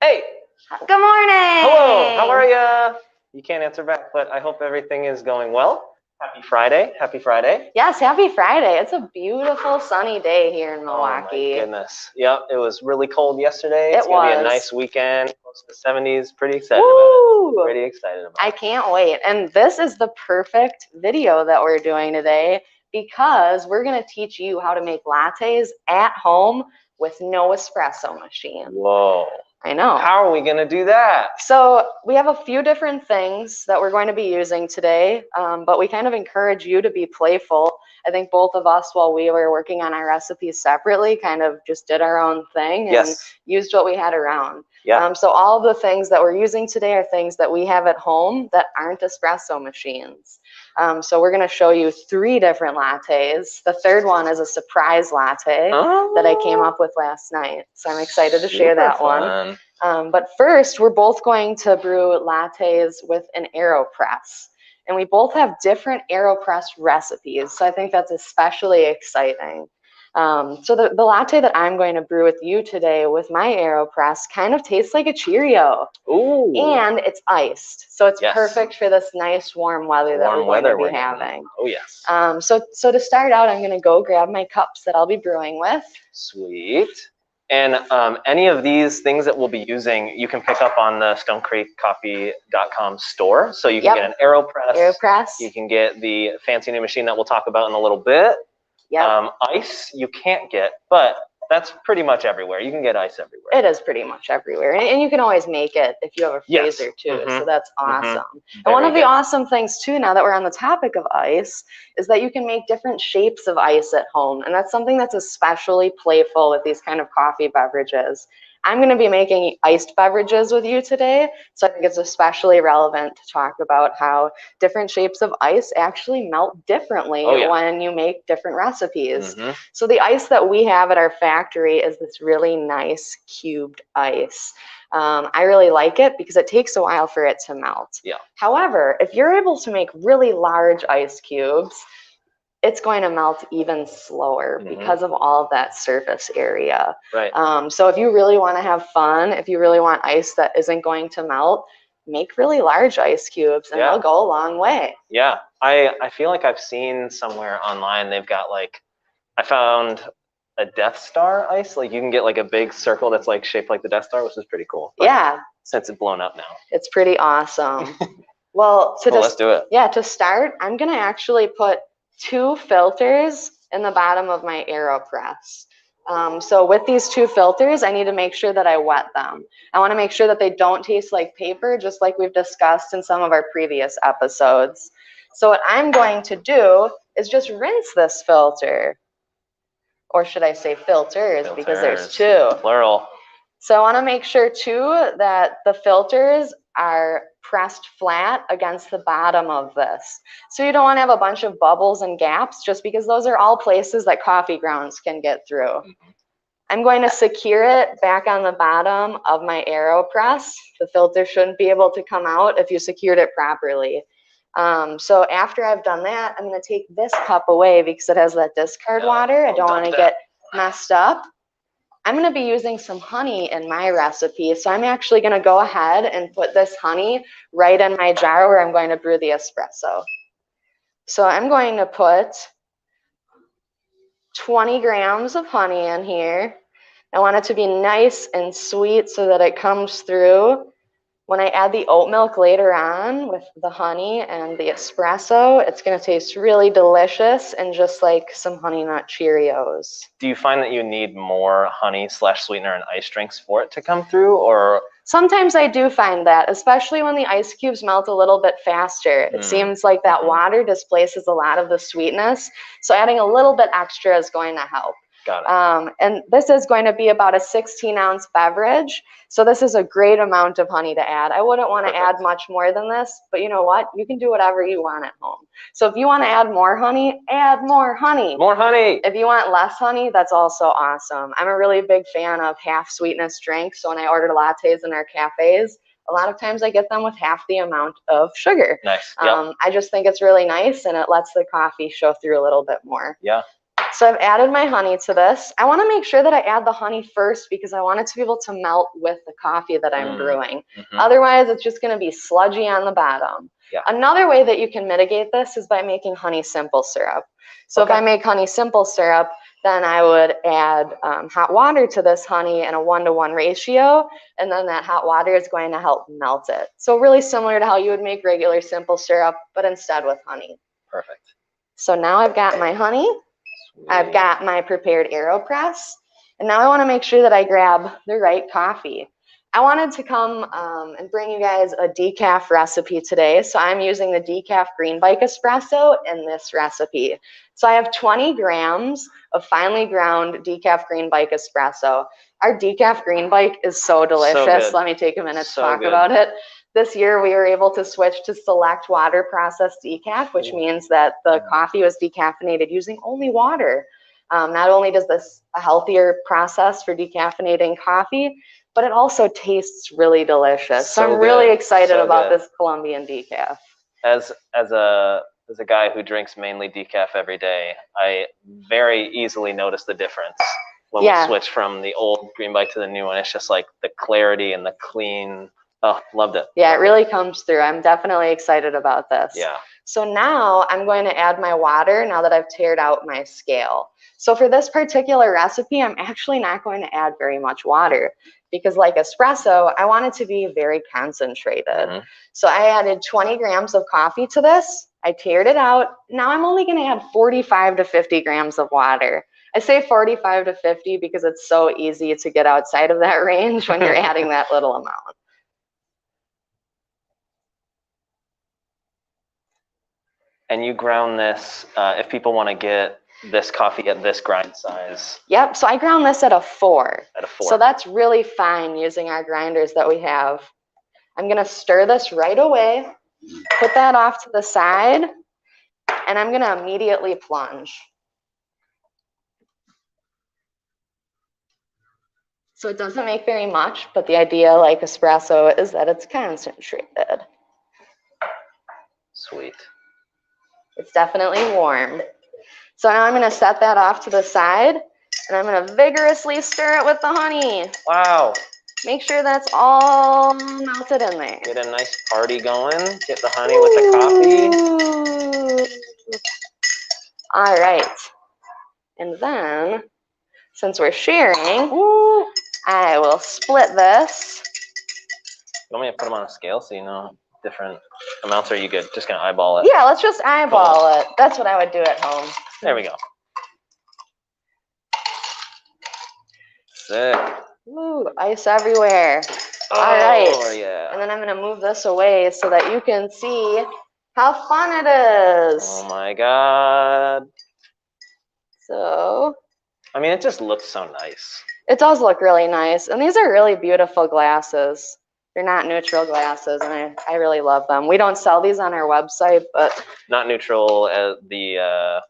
Hey! Good morning! Hello, how are you? You can't answer back, but I hope everything is going well. Happy Friday. Happy Friday. Yes, happy Friday. It's a beautiful sunny day here in Milwaukee. Oh my goodness. Yep, it was really cold yesterday. It's going to be a nice weekend, close to the 70s. Pretty excited about it. Pretty excited about it. I can't wait. And this is the perfect video that we're doing today because we're going to teach you how to make lattes at home with no espresso machine. Whoa. I know. How are we going to do that? So we have a few different things that we're going to be using today, but we kind of encourage you to be playful. I think both of us, while we were working on our recipes separately, kind of just did our own thing and used what we had around. Yeah. So all of the things that we're using today are things that we have at home that aren't espresso machines. So we're going to show you 3 different lattes. The third one is a surprise latte that I came up with last night. So I'm excited to share that one. But first, we're both going to brew lattes with an Aeropress. And we both have different Aeropress recipes. So I think that's especially exciting. So the latte that I'm going to brew with you today with my Aeropress kind of tastes like a Cheerio. Ooh. And it's iced. So it's perfect for this nice warm weather that we're going to be having. Oh, yes. So to start out, I'm going to go grab my cups that I'll be brewing with. Sweet. And any of these things that we'll be using, you can pick up on the StoneCreekCoffee.com store. So you can get an Aeropress. You can get the fancy new machine that we'll talk about in a little bit. Ice you can't get, but that's pretty much everywhere. You can get ice everywhere. It is pretty much everywhere. And you can always make it if you have a freezer too. So that's awesome. And one of the awesome things too, now that we're on the topic of ice, is that you can make different shapes of ice at home. And that's something that's especially playful with these kind of coffee beverages. I'm going to be making iced beverages with you today, so I think it's especially relevant to talk about how different shapes of ice actually melt differently when you make different recipes. So the ice that we have at our factory is this really nice cubed ice. I really like it because it takes a while for it to melt. However, if you're able to make really large ice cubes, it's going to melt even slower because of all of that surface area. So if you really want to have fun, if you really want ice that isn't going to melt, make really large ice cubes and they'll go a long way. Yeah, I feel like I've seen somewhere online, they've got like, I found a Death Star ice. Like you can get like a big circle that's like shaped like the Death Star, which is pretty cool. But since it's blown up now. It's pretty awesome. Well, let's do it. Yeah, to start, I'm going to actually put 2 filters in the bottom of my Aeropress. So with these 2 filters, I need to make sure that I wet them. I want to make sure that they don't taste like paper, just like we've discussed in some of our previous episodes. So what I'm going to do is just rinse this filter. Or should I say filters, because there's 2. Plural. So I want to make sure too that the filters are pressed flat against the bottom of this. So you don't want to have a bunch of bubbles and gaps, just because those are all places that coffee grounds can get through. I'm going to secure it back on the bottom of my Aeropress. The filter shouldn't be able to come out if you secured it properly. So after I've done that, I'm going to take this cup away because it has that discard water. I don't want to get messed up. I'm going to be using some honey in my recipe, so I'm actually going to go ahead and put this honey right in my jar where I'm going to brew the espresso. So I'm going to put 20 grams of honey in here. I want it to be nice and sweet so that it comes through. When I add the oat milk later on with the honey and the espresso, it's going to taste really delicious and just like some Honey Nut Cheerios. Do you find that you need more honey / sweetener and ice drinks for it to come through, or? Sometimes I do find that, especially when the ice cubes melt a little bit faster. It seems like that water displaces a lot of the sweetness, so adding a little bit extra is going to help. Got it. And this is going to be about a 16-ounce beverage. So this is a great amount of honey to add. I wouldn't want to add much more than this, but you know what? You can do whatever you want at home. So if you want to add more honey, add more honey. More honey. If you want less honey, that's also awesome. I'm a really big fan of half sweetness drinks. So when I order lattes in our cafes, a lot of times I get them with half the amount of sugar. Nice. I just think it's really nice and it lets the coffee show through a little bit more. Yeah. So I've added my honey to this. I want to make sure that I add the honey first because I want it to be able to melt with the coffee that I'm brewing. Otherwise, it's just going to be sludgy on the bottom. Yeah. Another way that you can mitigate this is by making honey simple syrup. So if I make honey simple syrup, then I would add hot water to this honey in a 1-to-1 ratio, and then that hot water is going to help melt it. So really similar to how you would make regular simple syrup, but instead with honey. Perfect. So now I've got my honey. Sweet. I've got my prepared Aeropress, and now I want to make sure that I grab the right coffee. I wanted to come and bring you guys a decaf recipe today. So I'm using the decaf green bike espresso in this recipe. So I have 20 grams of finely ground decaf green bike espresso. Our decaf green bike is so delicious. Let me take a minute to talk about it. This year we were able to switch to select water processed decaf, which means that the coffee was decaffeinated using only water. Not only does this a healthier process for decaffeinating coffee, but it also tastes really delicious. So I'm really excited about this Colombian decaf. As a guy who drinks mainly decaf every day, I very easily notice the difference when we switch from the old green bike to the new one. It's just like the clarity and the clean. Oh, loved it. Yeah, it really comes through. I'm definitely excited about this. Yeah. So now I'm going to add my water now that I've tared out my scale. So for this particular recipe, I'm actually not going to add very much water because like espresso, I want it to be very concentrated. So I added 20 grams of coffee to this. I tared it out. Now I'm only going to add 45 to 50 grams of water. I say 45 to 50 because it's so easy to get outside of that range when you're adding that little amount. And you ground this, if people want to get this coffee at this grind size. Yep, so I ground this at a 4. At a 4. So that's really fine using our grinders that we have. I'm going to stir this right away, put that off to the side, and I'm going to immediately plunge. So it doesn't make very much, but the idea, like espresso, is that it's concentrated. Sweet. It's definitely warm. So now I'm going to set that off to the side, and I'm going to vigorously stir it with the honey. Wow. Make sure that's all melted in there. Get a nice party going. Get the honey with the coffee. All right. And then, since we're sharing, I will split this. You want me to put them on a scale so you know different amounts, or are you good? Just gonna eyeball it? Yeah, let's just eyeball it. That's what I would do at home. There we go. Sick. Ooh, ice everywhere. Oh, all right. Yeah. And then I'm gonna move this away so that you can see how fun it is. Oh my God. So. I mean, it just looks so nice. It does look really nice. And these are really beautiful glasses. They're not neutral glasses, and I really love them. We don't sell these on our website, but Not Neutral, the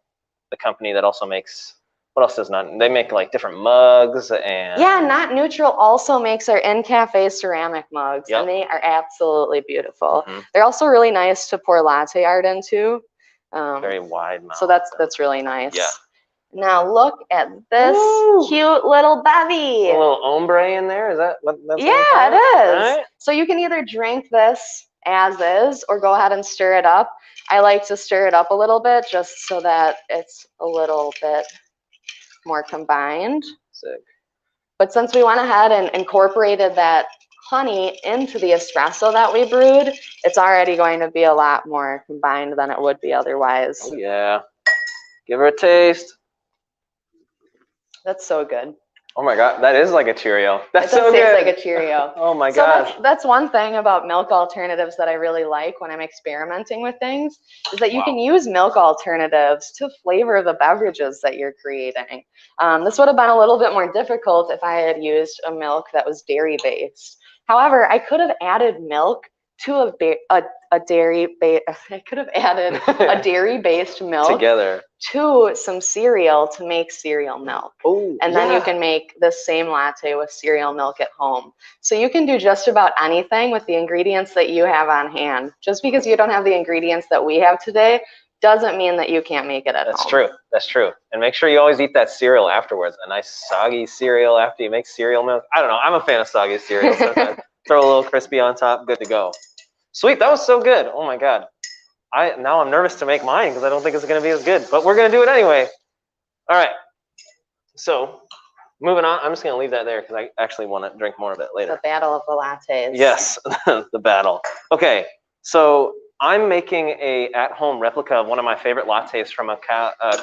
company that also makes, what else does Not? They make like different mugs and. Yeah, Not Neutral also makes our in cafe ceramic mugs, and they are absolutely beautiful. They're also really nice to pour latte art into. Very wide mouth. So that's really nice. Yeah. Now look at this cute little bevy. A little ombre in there, is that what that's? Yeah, it is. Right. So you can either drink this as is or go ahead and stir it up. I like to stir it up a little bit just so that it's a little bit more combined. Sick. But since we went ahead and incorporated that honey into the espresso that we brewed, it's already going to be a lot more combined than it would be otherwise. Oh yeah. Give her a taste. That's so good. Oh my God, that is like a Cheerio. That's so good. It does taste like a Cheerio. Oh my gosh. So that's one thing about milk alternatives that I really like when I'm experimenting with things, is that you can use milk alternatives to flavor the beverages that you're creating. This would have been a little bit more difficult if I had used a milk that was dairy-based. However, I could have added milk to a dairy-based milk together to some cereal to make cereal milk. Ooh, and then you can make the same latte with cereal milk at home. So you can do just about anything with the ingredients that you have on hand. Just because you don't have the ingredients that we have today doesn't mean that you can't make it at home. That's true. That's true. And make sure you always eat that cereal afterwards. A nice soggy cereal after you make cereal milk. I don't know. I'm a fan of soggy cereal. Sometimes throw a little crispy on top. Good to go. Sweet. That was so good. Oh my God. Now I'm nervous to make mine because I don't think it's going to be as good. But we're going to do it anyway. All right. So moving on. I'm just going to leave that there because I actually want to drink more of it later. The battle of the lattes. Yes. The battle. Okay. So I'm making a at-home replica of one of my favorite lattes from a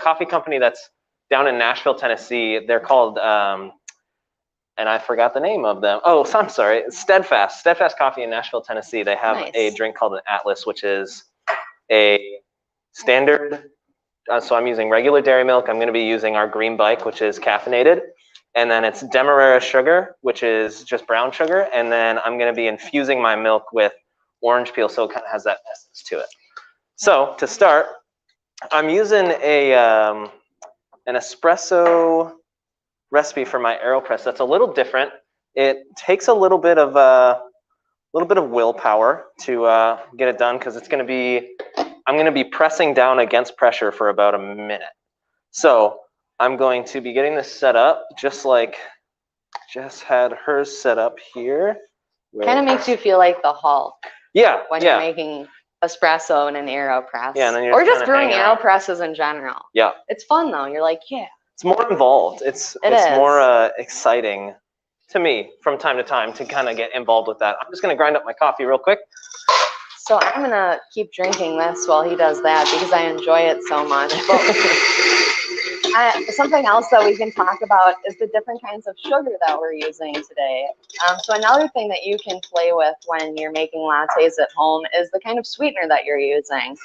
coffee company that's down in Nashville, Tennessee. They're called, and I forgot the name of them. Oh, I'm sorry, Steadfast. Steadfast Coffee in Nashville, Tennessee. They have a drink called an Atlas, which is a standard. So I'm using regular dairy milk. I'm going to be using our Green Bike, which is caffeinated. And then it's Demerara sugar, which is just brown sugar. And then I'm going to be infusing my milk with orange peel, so it kind of has that essence to it. So to start, I'm using an espresso recipe for my Aeropress that's a little different. It takes a little bit of willpower to get it done because I'm going to be pressing down against pressure for about a minute. So I'm going to be getting this set up just like Jess had hers set up here. Kind of makes you feel like the Hulk. Yeah. When you're making espresso in an Aeropress. Yeah, and then you're or just brewing Aeropresses in general. Yeah. It's fun though. You're like, yeah. It's more involved. It's more exciting to me from time to time to kind of get involved with that. I'm just going to grind up my coffee real quick. So I'm going to keep drinking this while he does that because I enjoy it so much. Something else that we can talk about is the different kinds of sugar that we're using today. So another thing that you can play with when you're making lattes at home is the kind of sweetener that you're using.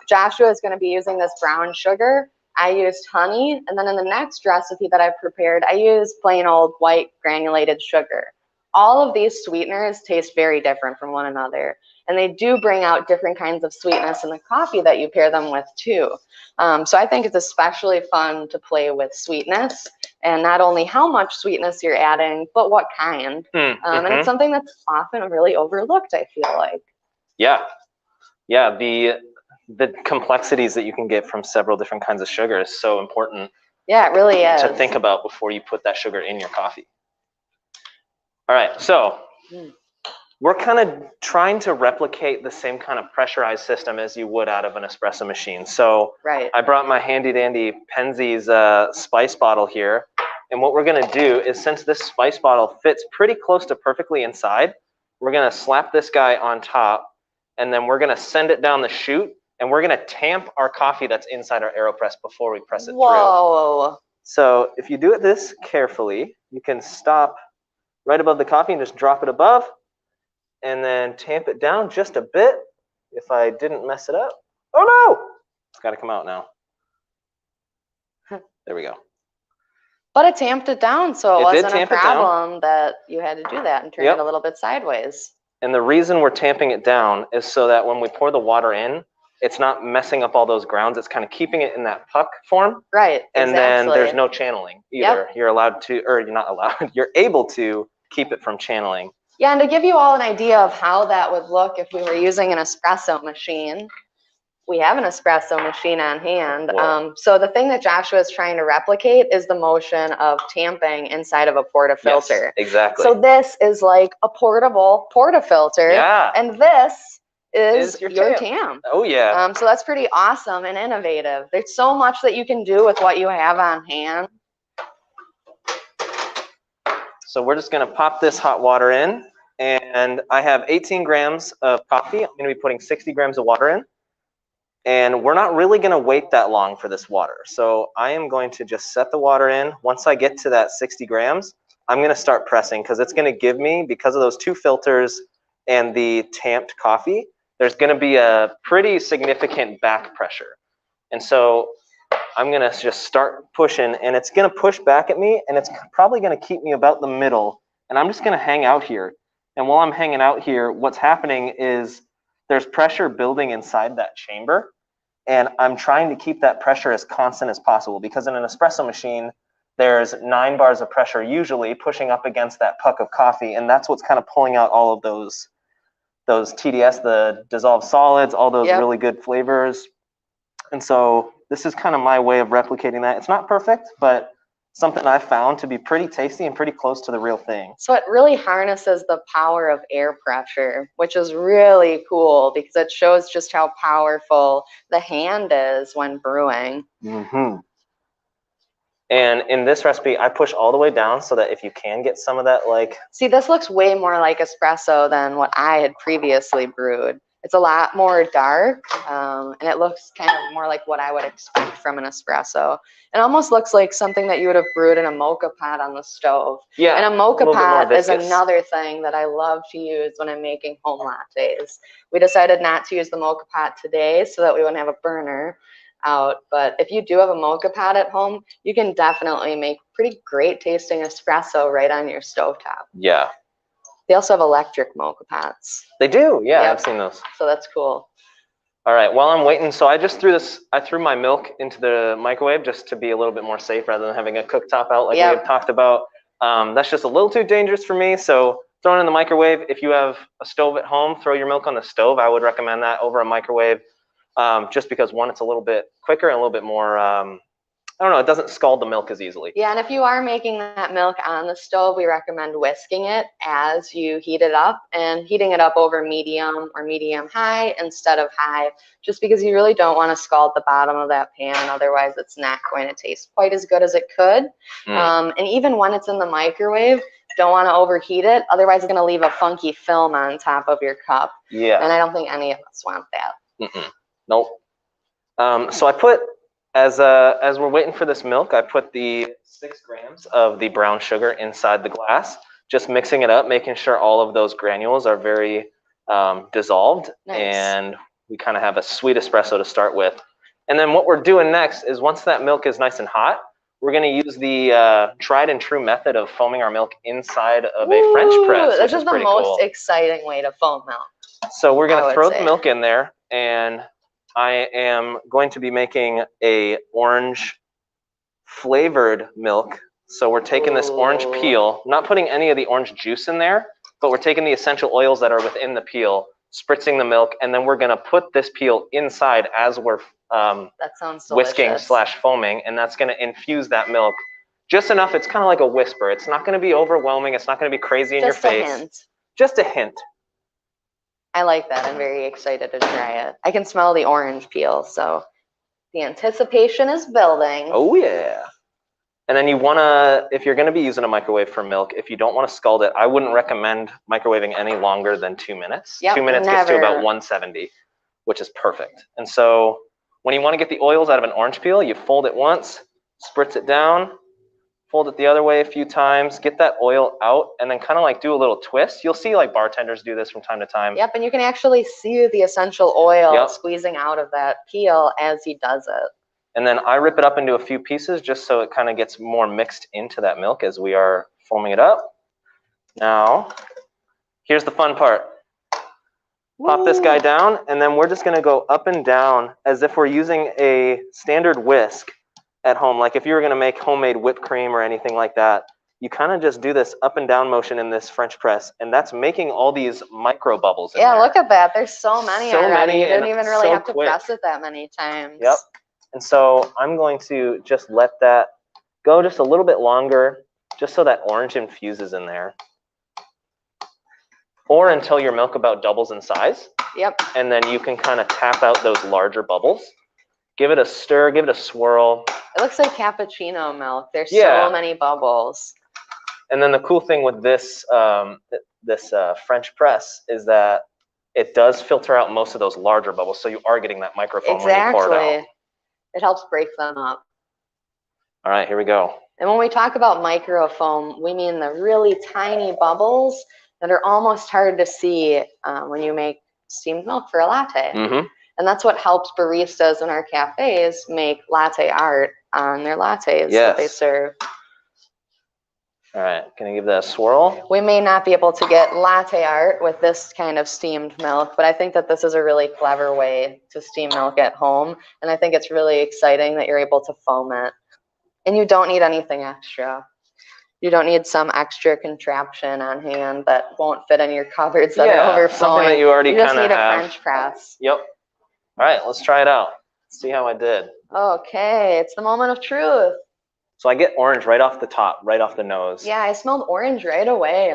Joshua is going to be using this brown sugar. I used honey, and then in the next recipe that I've prepared, I use plain old white granulated sugar. All of these sweeteners taste very different from one another, and they do bring out different kinds of sweetness in the coffee that you pair them with too. So I think it's especially fun to play with sweetness, and not only how much sweetness you're adding, but what kind. And it's something that's often really overlooked, I feel like. Yeah, yeah. The complexities that you can get from several different kinds of sugar is so important. Yeah, it really is. To think about before you put that sugar in your coffee. All right, so we're kind of trying to replicate the same kind of pressurized system as you would out of an espresso machine. So I brought my handy dandy Penzies spice bottle here. And what we're gonna do is, since this spice bottle fits pretty close to perfectly inside, we're gonna slap this guy on top, and then we're gonna send it down the chute, and we're gonna tamp our coffee that's inside our Aeropress before we press it through. So if you do it this carefully, you can stop right above the coffee and just drop it above, and then tamp it down just a bit. If I didn't mess it up. Oh no! It's gotta come out now. There we go. But it tamped it down, so it wasn't a problem that you had to do that and turn it a little bit sideways. And the reason we're tamping it down is so that when we pour the water in, it's not messing up all those grounds. It's kind of keeping it in that puck form. Right, and then there's no channeling either. You're allowed to, or you're not allowed, you're able to keep it from channeling. Yeah, and to give you all an idea of how that would look if we were using an espresso machine, we have an espresso machine on hand. So the thing that Joshua is trying to replicate is the motion of tamping inside of a portafilter. Yes, exactly. So this is like a portable portafilter. Yeah. And this is your tamp. Oh yeah. So that's pretty awesome and innovative. There's so much that you can do with what you have on hand. So we're just gonna pop this hot water in, and I have 18 grams of coffee. I'm gonna be putting 60 grams of water in, and we're not really gonna wait that long for this water. So I am going to just set the water in. Once I get to that 60 grams, I'm gonna start pressing, because it's gonna give me, because of those two filters and the tamped coffee, there's gonna be a pretty significant back pressure. And so I'm gonna just start pushing, and it's gonna push back at me, and it's probably gonna keep me about the middle, and I'm just gonna hang out here. And while I'm hanging out here, what's happening is there's pressure building inside that chamber, and I'm trying to keep that pressure as constant as possible, because in an espresso machine, there's 9 bars of pressure usually pushing up against that puck of coffee, and that's what's kind of pulling out all of those TDS, the dissolved solids, all those really good flavors. And so this is kind of my way of replicating that. It's not perfect, but something I've found to be pretty tasty and pretty close to the real thing. So it really harnesses the power of air pressure, which is really cool because it shows just how powerful the hand is when brewing. Mm-hmm. And in this recipe, I push all the way down so that if you can get some of that, like... See, this looks way more like espresso than what I had previously brewed. It's a lot more dark, and it looks kind of more like what I would expect from an espresso. It almost looks like something that you would have brewed in a mocha pot on the stove. Yeah, and a mocha pot is another thing that I love to use when I'm making home lattes. We decided not to use the mocha pot today so that we wouldn't have a burner out, but if you do have a mocha pot at home, you can definitely make pretty great tasting espresso right on your stovetop. Yeah. They also have electric mocha pots. They do, yeah, yep. I've seen those. So that's cool. All right, while I'm waiting, so I just threw my milk into the microwave just to be a little bit more safe rather than having a cooktop out like we had talked about. That's just a little too dangerous for me, so throw it in the microwave. If you have a stove at home, throw your milk on the stove. I would recommend that over a microwave, just because one, it's a little bit quicker and a little bit more, I don't know, it doesn't scald the milk as easily. Yeah, and if you are making that milk on the stove, we recommend whisking it as you heat it up and heating it up over medium or medium-high instead of high, just because you really don't want to scald the bottom of that pan. Otherwise, it's not going to taste quite as good as it could. And even when it's in the microwave, don't want to overheat it. Otherwise, it's going to leave a funky film on top of your cup. Yeah. And I don't think any of us want that. Nope. So I put... As we're waiting for this milk, I put the 6 grams of the brown sugar inside the glass, just mixing it up, making sure all of those granules are very dissolved. Nice. And we kind of have a sweet espresso to start with. And then what we're doing next is once that milk is nice and hot, we're going to use the tried and true method of foaming our milk inside of a French press. This is the most exciting way to foam milk. So we're going to throw the milk in there, and I am going to be making a orange flavored milk. So we're taking this orange peel, not putting any of the orange juice in there, but we're taking the essential oils that are within the peel, spritzing the milk, and then we're gonna put this peel inside as we're that sounds whisking / foaming, and that's gonna infuse that milk just enough. It's kind of like a whisper. It's not gonna be overwhelming. It's not gonna be crazy in your face. Just a hint. Just a hint. I like that. I'm very excited to try it. I can smell the orange peel, so the anticipation is building. Oh yeah. And then you wanna, if you're gonna be using a microwave for milk, if you don't wanna scald it, I wouldn't recommend microwaving any longer than 2 minutes. Yep, 2 minutes gets to about 170, which is perfect. And so when you wanna get the oils out of an orange peel, you fold it once, spritz it down, fold it the other way a few times, get that oil out, and then kind of like do a little twist. You'll see like bartenders do this from time to time. Yep, and you can actually see the essential oil squeezing out of that peel as he does it. And then I rip it up into a few pieces just so it kind of gets more mixed into that milk as we are foaming it up. Now, here's the fun part. Pop this guy down, and then we're just gonna go up and down as if we're using a standard whisk at home. Like if you were gonna make homemade whipped cream or anything like that, you kind of just do this up and down motion in this French press, and that's making all these micro bubbles in there. Look at that. There's so many already. You don't even really have to press it that many times. Yep. And so I'm going to just let that go just a little bit longer, just so that orange infuses in there. Or until your milk about doubles in size. Yep. And then you can kind of tap out those larger bubbles. Give it a stir, give it a swirl. It looks like cappuccino milk. There's so many bubbles. And then the cool thing with this French press is that it does filter out most of those larger bubbles, so you are getting that microfoam when you pour it out. It helps break them up. All right, here we go. And when we talk about microfoam, we mean the really tiny bubbles that are almost hard to see when you make steamed milk for a latte. And that's what helps baristas in our cafes make latte art on their lattes that they serve. All right, can I give that a swirl? We may not be able to get latte art with this kind of steamed milk, but I think that this is a really clever way to steam milk at home. And I think it's really exciting that you're able to foam it. And you don't need anything extra. You don't need some extra contraption on hand that won't fit in your cupboards that are overflowing. Something that you already kind of have. You just need a French press. Yep. All right, let's try it out. See how I did. Okay, it's the moment of truth. So I get orange right off the top, right off the nose. Yeah, I smelled orange right away.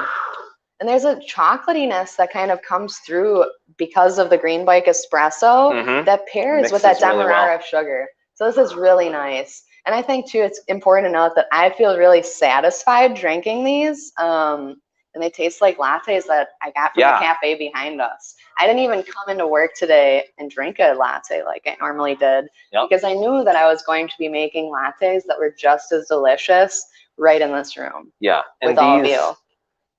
And there's a chocolatiness that kind of comes through because of the Green Bike Espresso that pairs with that Demerara of sugar. So this is really nice. And I think, too, it's important to note that I feel really satisfied drinking these. And they taste like lattes that I got from the cafe behind us. I didn't even come into work today and drink a latte like I normally did because I knew that I was going to be making lattes that were just as delicious right in this room. Yeah, and with all of you.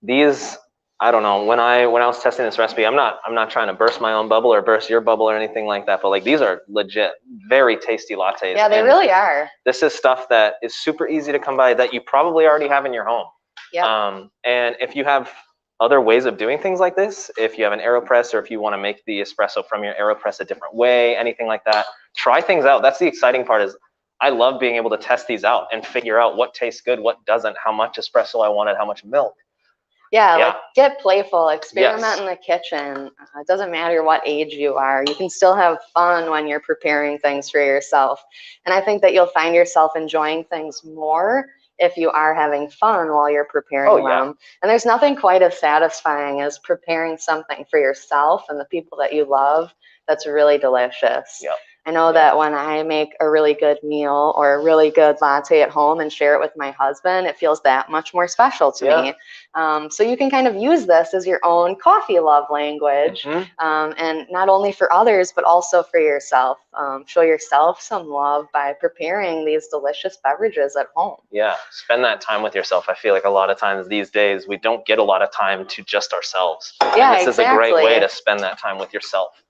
These, I don't know. When I was testing this recipe, I'm not trying to burst my own bubble or burst your bubble or anything like that. But like these are legit, very tasty lattes. Yeah, they really are. This is stuff that is super easy to come by that you probably already have in your home. Yeah. And if you have other ways of doing things like this, if you have an Aeropress or if you want to make the espresso from your Aeropress a different way, anything like that, try things out. That's the exciting part. Is I love being able to test these out and figure out what tastes good, what doesn't, how much espresso I wanted, how much milk. Yeah, like get playful, experiment in the kitchen. It doesn't matter what age you are. You can still have fun when you're preparing things for yourself. And I think that you'll find yourself enjoying things more if you are having fun while you're preparing them. And there's nothing quite as satisfying as preparing something for yourself and the people that you love that's really delicious. Yep. I know that when I make a really good meal or a really good latte at home and share it with my husband, it feels that much more special to me. So you can kind of use this as your own coffee love language, and not only for others, but also for yourself. Show yourself some love by preparing these delicious beverages at home. Yeah, spend that time with yourself. I feel like a lot of times these days, we don't get a lot of time to just ourselves. Yeah, and this is a great way to spend that time with yourself.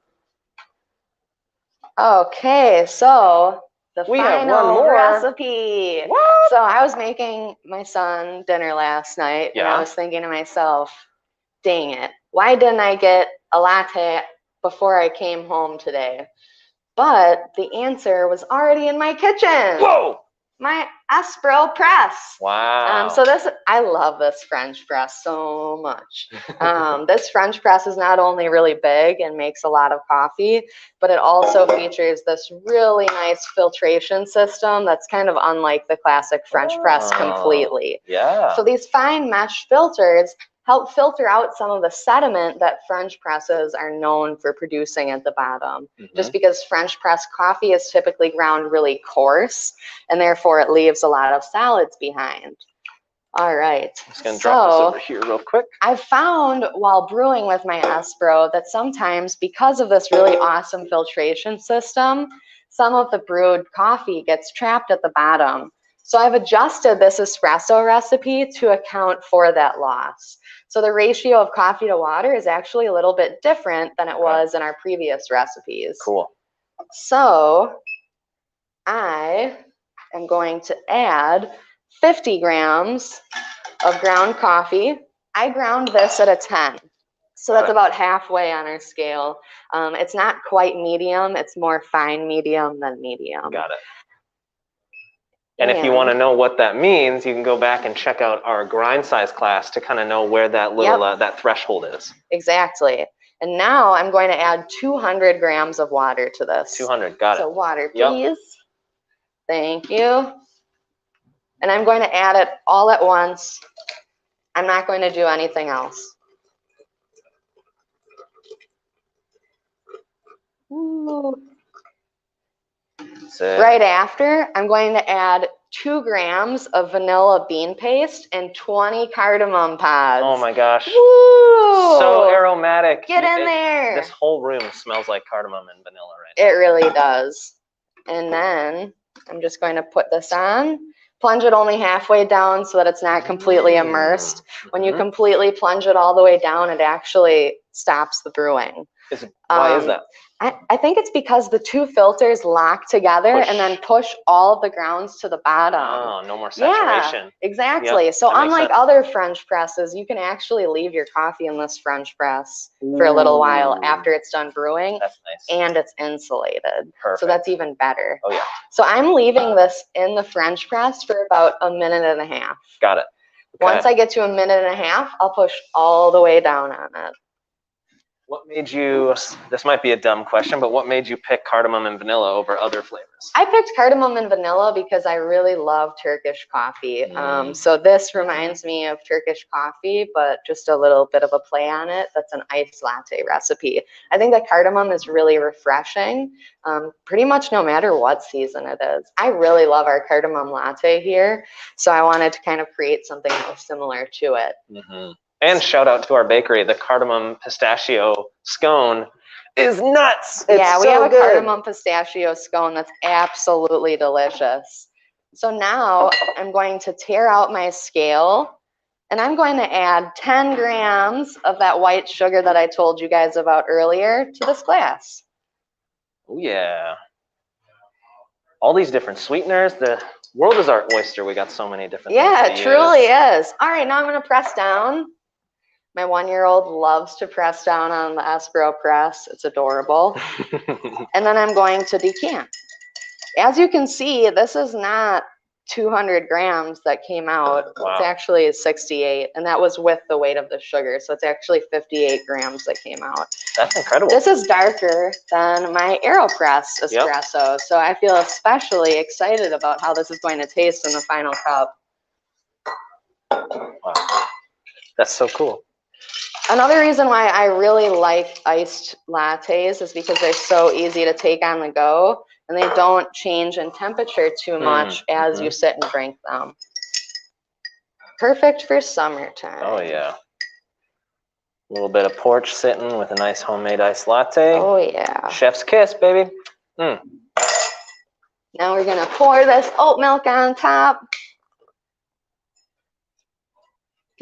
Okay, so the final recipe. What? So I was making my son dinner last night, and I was thinking to myself, dang it, why didn't I get a latte before I came home today? But the answer was already in my kitchen. Whoa! My Aeropress. Wow. So I love this French press so much. This French press is not only really big and makes a lot of coffee, but it also features this really nice filtration system that's kind of unlike the classic French press completely. Yeah. So these fine mesh filters help filter out some of the sediment that French presses are known for producing at the bottom. Just because French press coffee is typically ground really coarse, and therefore it leaves a lot of solids behind. All right. I'm just going to drop this over here real quick. I found while brewing with my Espro that sometimes, because of this really awesome filtration system, some of the brewed coffee gets trapped at the bottom. So I've adjusted this espresso recipe to account for that loss. So the ratio of coffee to water is actually a little bit different than it was in our previous recipes. Cool. So I am going to add 50 grams of ground coffee. I ground this at a 10. So that's about halfway on our scale. It's not quite medium. It's more fine medium than medium. Got it. And if you want to know what that means, you can go back and check out our grind size class to kind of know where that little that threshold is. Exactly. And now I'm going to add 200 grams of water to this. 200, got it. So water, please. Thank you. And I'm going to add it all at once. I'm not going to do anything else. Ooh. Right after, I'm going to add 2 grams of vanilla bean paste and 20 cardamom pods. Oh my gosh. Woo! So aromatic. Get in there. This whole room smells like cardamom and vanilla right now. It really does. And then I'm just going to put this on. Plunge it only halfway down so that it's not completely immersed. When you completely plunge it all the way down, it actually stops the brewing. Why is that? I think it's because the two filters lock together and then push all of the grounds to the bottom. Oh, no more saturation. Yeah, exactly. So unlike other French presses, you can actually leave your coffee in this French press for a little while after it's done brewing. That's nice. And it's insulated. Perfect. So that's even better. Oh, yeah. So I'm leaving this in the French press for about a minute and a half. Got it. Okay. Once I get to a minute and a half, I'll push all the way down on it. What made you, this might be a dumb question, but what made you pick cardamom and vanilla over other flavors? I picked cardamom and vanilla because I really love Turkish coffee. So this reminds me of Turkish coffee, but just a little bit of a play on it. That's an iced latte recipe. I think that cardamom is really refreshing, pretty much no matter what season it is. I really love our cardamom latte here, so I wanted to kind of create something that was similar to it. And shout out to our bakery, the cardamom pistachio scone is nuts. Yeah, we have a cardamom pistachio scone that's absolutely delicious. So now I'm going to tear out my scale and I'm going to add 10 grams of that white sugar that I told you guys about earlier to this glass. Oh yeah. All these different sweeteners. The world is our oyster. We got so many different things. Yeah, it truly is. All right, now I'm going to press down. My 1-year-old loves to press down on the Aeropress. It's adorable. And then I'm going to decant. As you can see, this is not 200 grams that came out. Wow. It's actually 68, and that was with the weight of the sugar. So it's actually 58 grams that came out. That's incredible. This is darker than my Aeropress espresso. Yep. So I feel especially excited about how this is going to taste in the final cup. Wow. That's so cool. Another reason why I really like iced lattes is because they're so easy to take on the go and they don't change in temperature too much as you sit and drink them. Perfect for summertime. Oh yeah. A little bit of porch sitting with a nice homemade iced latte. Oh yeah. Chef's kiss, baby. Now we're gonna pour this oat milk on top.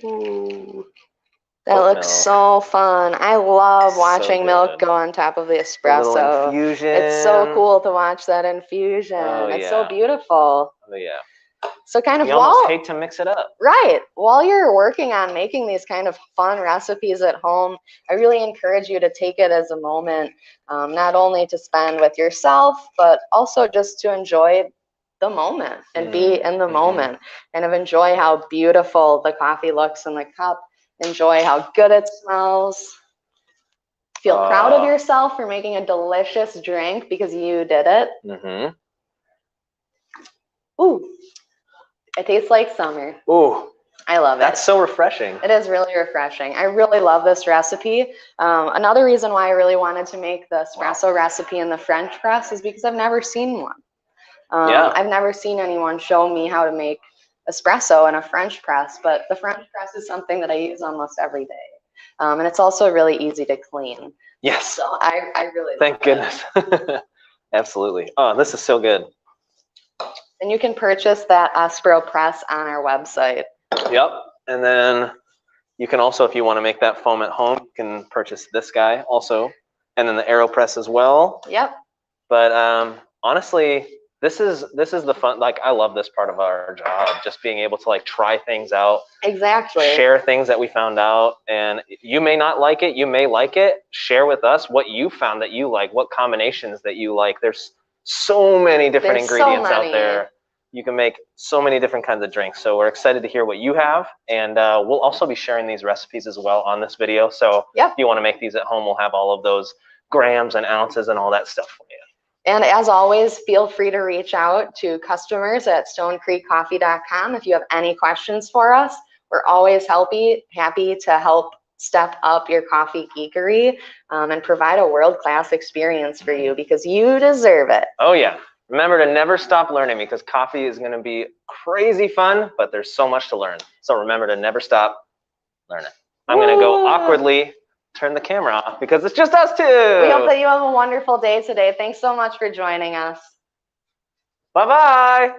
Ooh. That looks so fun. I love watching milk go on top of the espresso. Infusion. It's so cool to watch that infusion. It's so beautiful. Oh yeah. So kind of you almost hate to mix it up. Right. While you're working on making these kind of fun recipes at home, I really encourage you to take it as a moment, not only to spend with yourself, but also just to enjoy the moment and be in the moment, and enjoy how beautiful the coffee looks in the cup. Enjoy how good it smells. Feel proud of yourself for making a delicious drink because you did it. Ooh, it tastes like summer. Ooh, I love it. That's so refreshing. It is really refreshing. I really love this recipe. Another reason why I really wanted to make the espresso recipe in the French press is because I've never seen one. I've never seen anyone show me how to make espresso in a French press, but the French press is something that I use almost every day. And it's also really easy to clean. Yes. So I really Thank goodness. Absolutely. Oh, this is so good. And you can purchase that Aeropress on our website. Yep. And then you can also, if you want to make that foam at home, you can purchase this guy also. And then the Aeropress as well. Yep. But honestly, this is the fun, like I love this part of our job, just being able to like try things out. Exactly. Share things that we found out, and you may not like it, you may like it. Share with us what you found that you like, what combinations that you like. There's so many different ingredients out there. You can make so many different kinds of drinks. So we're excited to hear what you have, and we'll also be sharing these recipes as well on this video. So if you want to make these at home, we'll have all of those grams and ounces and all that stuff for you. And as always, feel free to reach out to customers at stonecreekcoffee.com if you have any questions for us. We're always happy to help step up your coffee geekery and provide a world-class experience for you because you deserve it. Oh yeah. Remember to never stop learning because coffee is going to be crazy fun, but there's so much to learn. So remember to never stop learning. I'm going to go awkwardly turn the camera off because it's just us two. We hope that you have a wonderful day today. Thanks so much for joining us. Bye-bye.